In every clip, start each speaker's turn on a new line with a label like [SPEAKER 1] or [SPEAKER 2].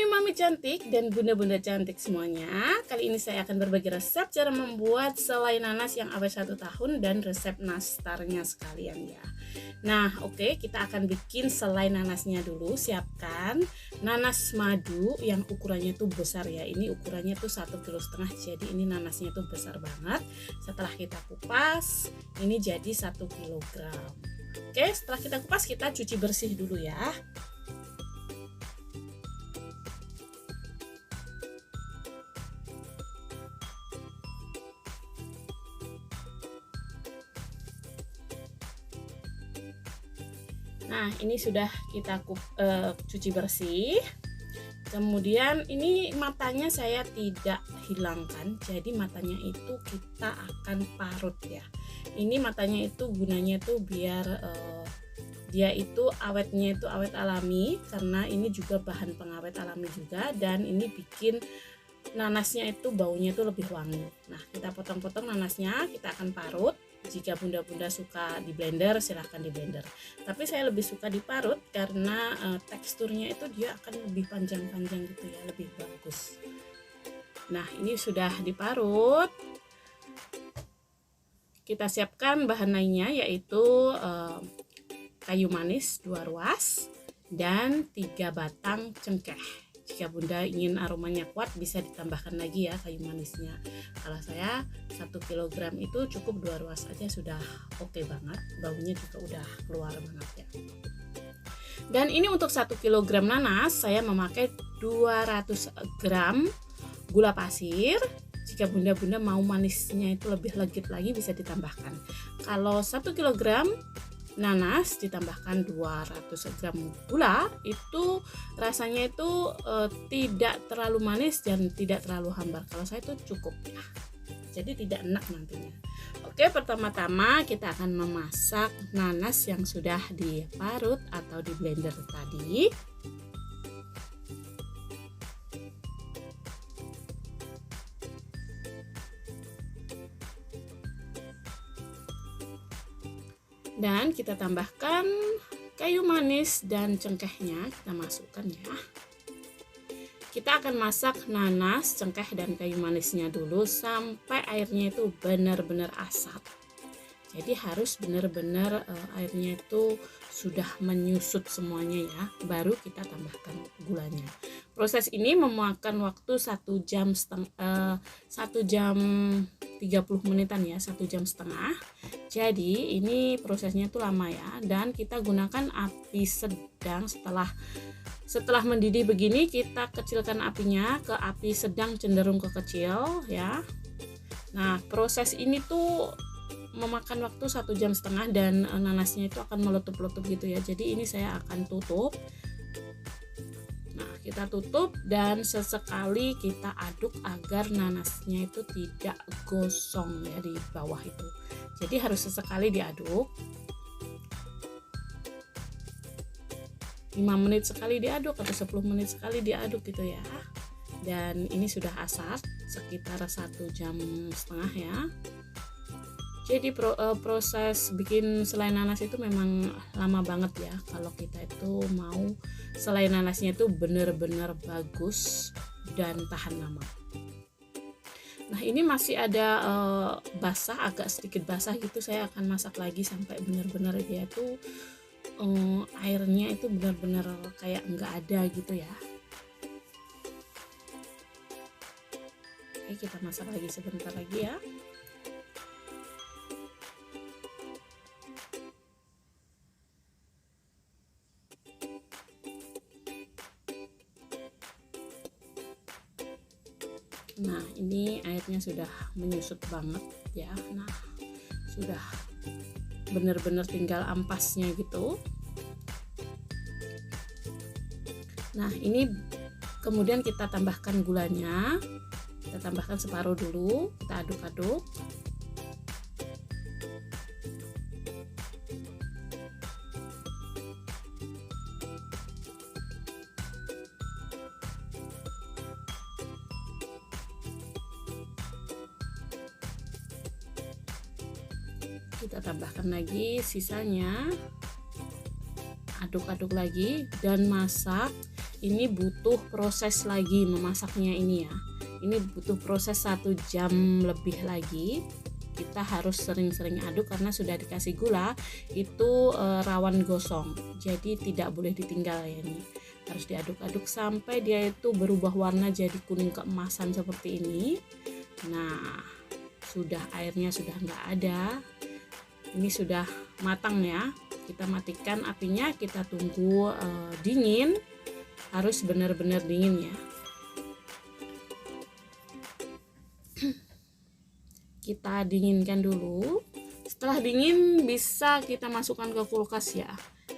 [SPEAKER 1] Mami-mami cantik dan bunda-bunda cantik semuanya. Kali ini saya akan berbagi resep cara membuat selai nanas yang awet 1 tahun dan resep nastarnya sekalian ya. Nah oke, kita akan bikin selai nanasnya dulu. Siapkan nanas madu yang ukurannya tuh besar ya. Ini ukurannya tuh 1,5 kg, jadi ini nanasnya tuh besar banget. Setelah kita kupas, ini jadi 1 kg. Oke, setelah kita kupas kita cuci bersih dulu ya. Nah ini sudah kita cuci bersih. Kemudian ini matanya saya tidak hilangkan, jadi matanya itu kita akan parut ya. Ini matanya itu gunanya tuh biar dia itu awetnya itu awet alami, karena ini juga bahan pengawet alami juga, dan ini bikin nanasnya itu baunya itu lebih wangi. Nah kita potong-potong nanasnya, kita akan parut. Jika bunda-bunda suka di blender silahkan di blender, tapi saya lebih suka diparut karena teksturnya itu dia akan lebih panjang-panjang gitu ya, lebih bagus. Nah ini sudah diparut, kita siapkan bahan lainnya yaitu kayu manis 2 ruas dan 3 batang cengkeh. Jika bunda ingin aromanya kuat bisa ditambahkan lagi ya kayu manisnya. Kalau saya 1 kg itu cukup 2 ruas aja sudah oke banget, baunya juga udah keluar banget ya. Dan ini untuk 1 kg nanas saya memakai 200 gram gula pasir. Jika bunda-bunda mau manisnya itu lebih legit lagi bisa ditambahkan. Kalau 1 kg nanas ditambahkan 200 gram gula, itu rasanya itu tidak terlalu manis dan tidak terlalu hambar. Kalau saya itu cukup ya, jadi tidak enak nantinya. Oke, pertama-tama kita akan memasak nanas yang sudah diparut atau di blender tadi. Dan kita tambahkan kayu manis dan cengkehnya, kita masukkan ya. Kita akan masak nanas, cengkeh dan kayu manisnya dulu sampai airnya itu benar-benar asap. Jadi harus benar-benar airnya itu sudah menyusut semuanya ya, baru kita tambahkan gulanya. Proses ini memakan waktu 1 jam 30 menitan ya, 1 jam setengah. Jadi ini prosesnya itu lama ya, dan kita gunakan api sedang. Setelah mendidih begini kita kecilkan apinya ke api sedang cenderung ke kecil ya. Nah proses ini tuh memakan waktu 1 jam setengah dan nanasnya itu akan meletup-letup gitu ya. Jadi ini saya akan tutup. Nah kita tutup dan sesekali kita aduk agar nanasnya itu tidak gosong ya di bawah itu. Jadi harus sesekali diaduk. 5 menit sekali diaduk atau 10 menit sekali diaduk gitu ya. Dan ini sudah asap sekitar 1 jam setengah ya. Jadi proses bikin selai nanas itu memang lama banget ya, kalau kita itu mau selai nanasnya itu benar-benar bagus dan tahan lama. Nah ini masih ada basah, agak sedikit basah gitu, saya akan masak lagi sampai benar-benar dia itu airnya itu benar-benar kayak enggak ada gitu ya. Oke, kita masak lagi sebentar lagi ya. Nah ini airnya sudah menyusut banget ya. Nah sudah benar-benar tinggal ampasnya gitu. Nah ini kemudian kita tambahkan gulanya, kita tambahkan separuh dulu, kita aduk-aduk. Kita tambahkan lagi sisanya, aduk-aduk lagi dan masak. ini butuh proses lagi memasaknya ini ya. Ini butuh proses 1 jam lebih lagi. Kita harus sering-sering aduk karena sudah dikasih gula, itu rawan gosong. Jadi tidak boleh ditinggal ya ini. Harus diaduk-aduk sampai dia itu berubah warna jadi kuning keemasan seperti ini. Nah, sudah airnya sudah nggak ada. Ini sudah matang ya. Kita matikan apinya, kita tunggu dingin. Harus benar-benar dingin ya. Kita dinginkan dulu. Setelah dingin bisa kita masukkan ke kulkas ya.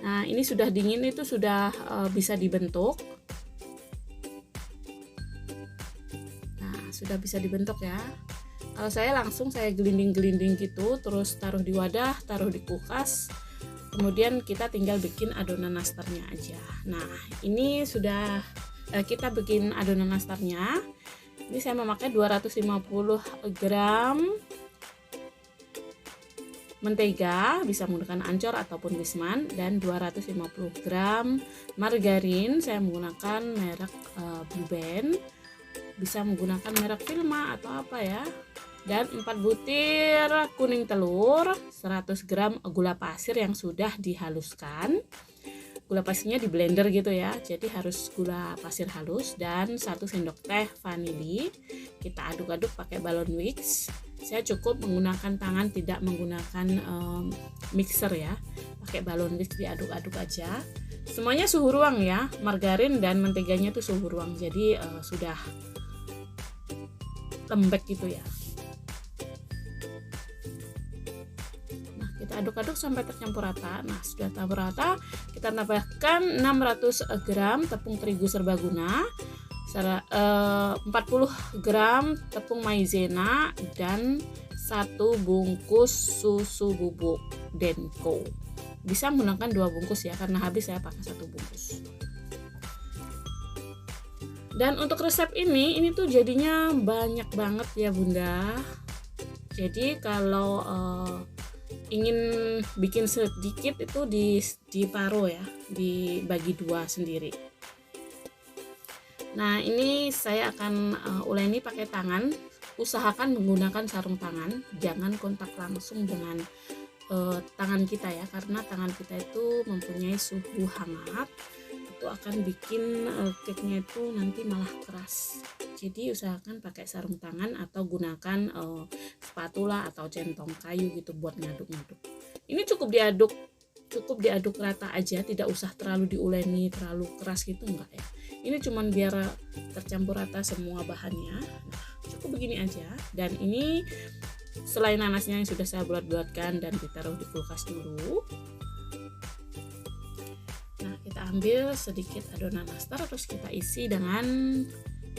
[SPEAKER 1] Nah, ini sudah dingin, itu sudah bisa dibentuk. Nah, sudah bisa dibentuk ya. Kalau saya langsung saya gelinding-gelinding gitu, terus taruh di wadah, taruh di kulkas. Kemudian kita tinggal bikin adonan nastarnya aja. Nah, ini sudah kita bikin adonan nastarnya. Ini saya memakai 250 gram mentega, bisa menggunakan ancor ataupun wisman, dan 250 gram margarin. Saya menggunakan merek Blue Band, bisa menggunakan merek Vilma atau apa ya. Dan 4 butir kuning telur, 100 gram gula pasir yang sudah dihaluskan. Gula pasirnya di blender gitu ya, jadi harus gula pasir halus, dan 1 sendok teh vanili. Kita aduk-aduk pakai balon Wix. Saya cukup menggunakan tangan, tidak menggunakan mixer ya, pakai balon Wix, diaduk-aduk aja. Semuanya suhu ruang ya, margarin dan menteganya tuh suhu ruang, jadi sudah lembek gitu ya. Kita aduk-aduk sampai tercampur rata. Nah, sudah tercampur rata, kita tambahkan 600 gram tepung terigu serbaguna, 40 gram tepung maizena, dan 1 bungkus susu bubuk Denko. Bisa menggunakan 2 bungkus ya, karena habis saya pakai 1 bungkus. Dan untuk resep ini tuh jadinya banyak banget ya Bunda. Jadi kalau ingin bikin sedikit itu diparuh ya, dibagi 2 sendiri. Nah, ini saya akan uleni pakai tangan. Usahakan menggunakan sarung tangan, jangan kontak langsung dengan tangan kita ya, karena tangan kita itu mempunyai suhu hangat. Itu akan bikin cake-nya itu nanti malah keras. Jadi usahakan pakai sarung tangan atau gunakan spatula atau centong kayu gitu buat ngaduk-ngaduk. Ini cukup diaduk rata aja, tidak usah terlalu diuleni, terlalu keras gitu enggak ya. Ini cuman biar tercampur rata semua bahannya. Nah, cukup begini aja. Dan ini selai nanasnya yang sudah saya bulat-bulatkan dan ditaruh di kulkas dulu. Nah, kita ambil sedikit adonan nastar, terus kita isi dengan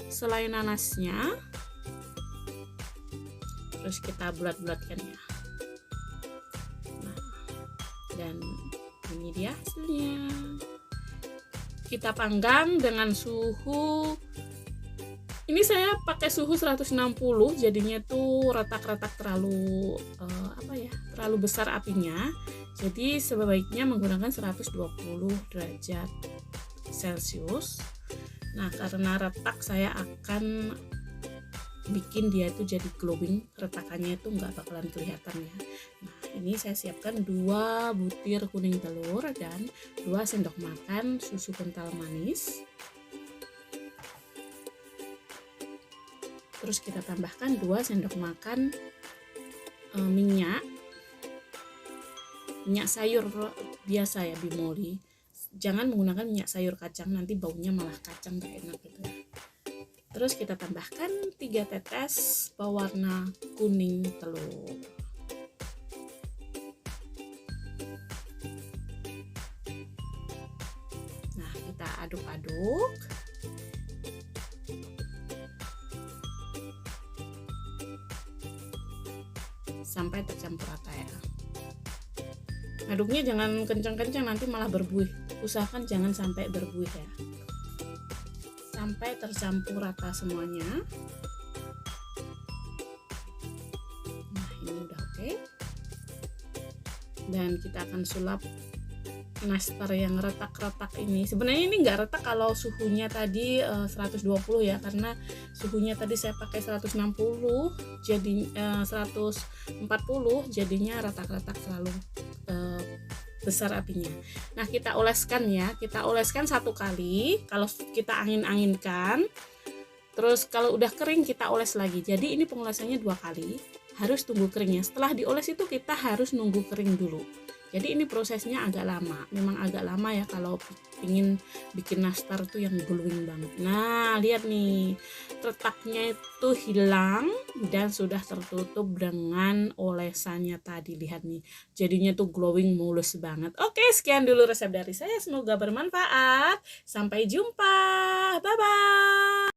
[SPEAKER 1] selai nanasnya, terus kita bulat-bulatkan ya. Nah, dan ini dia hasilnya. Kita panggang dengan suhu, ini saya pakai suhu 160, jadinya tuh retak-retak terlalu terlalu besar apinya. Jadi sebaiknya menggunakan 120 derajat Celcius. Nah, karena retak saya akan bikin dia itu jadi glowing, retakannya itu nggak bakalan kelihatan ya. Nah, ini saya siapkan 2 butir kuning telur dan 2 sendok makan susu kental manis. Terus kita tambahkan 2 sendok makan minyak sayur biasa ya, bimoli. Jangan menggunakan minyak sayur kacang, nanti baunya malah kacang gak enak gitu ya. Terus kita tambahkan 3 tetes pewarna kuning telur. Nah, kita aduk-aduk. Sampai tercampur rata ya. Aduknya jangan kencang-kencang, nanti malah berbuih. Usahakan jangan sampai berbuih ya. Sampai tercampur rata semuanya. Nah, ini udah oke. Dan kita akan sulap nastar yang retak-retak ini. Sebenarnya ini nggak retak kalau suhunya tadi 120 ya, karena suhunya tadi saya pakai 160, jadi 140, jadinya retak-retak selalu besar apinya. Nah, kita oleskan ya, kita oleskan 1 kali. Kalau kita angin-anginkan, terus kalau udah kering kita oles lagi. Jadi ini pengolesannya 2 kali, harus tunggu keringnya. Setelah dioles itu kita harus nunggu kering dulu. Jadi ini prosesnya agak lama, memang agak lama ya kalau ingin bikin nastar tuh yang glowing banget. Nah, lihat nih, retaknya itu hilang dan sudah tertutup dengan olesannya tadi. Lihat nih, jadinya tuh glowing mulus banget. Oke, sekian dulu resep dari saya, semoga bermanfaat. Sampai jumpa, bye bye.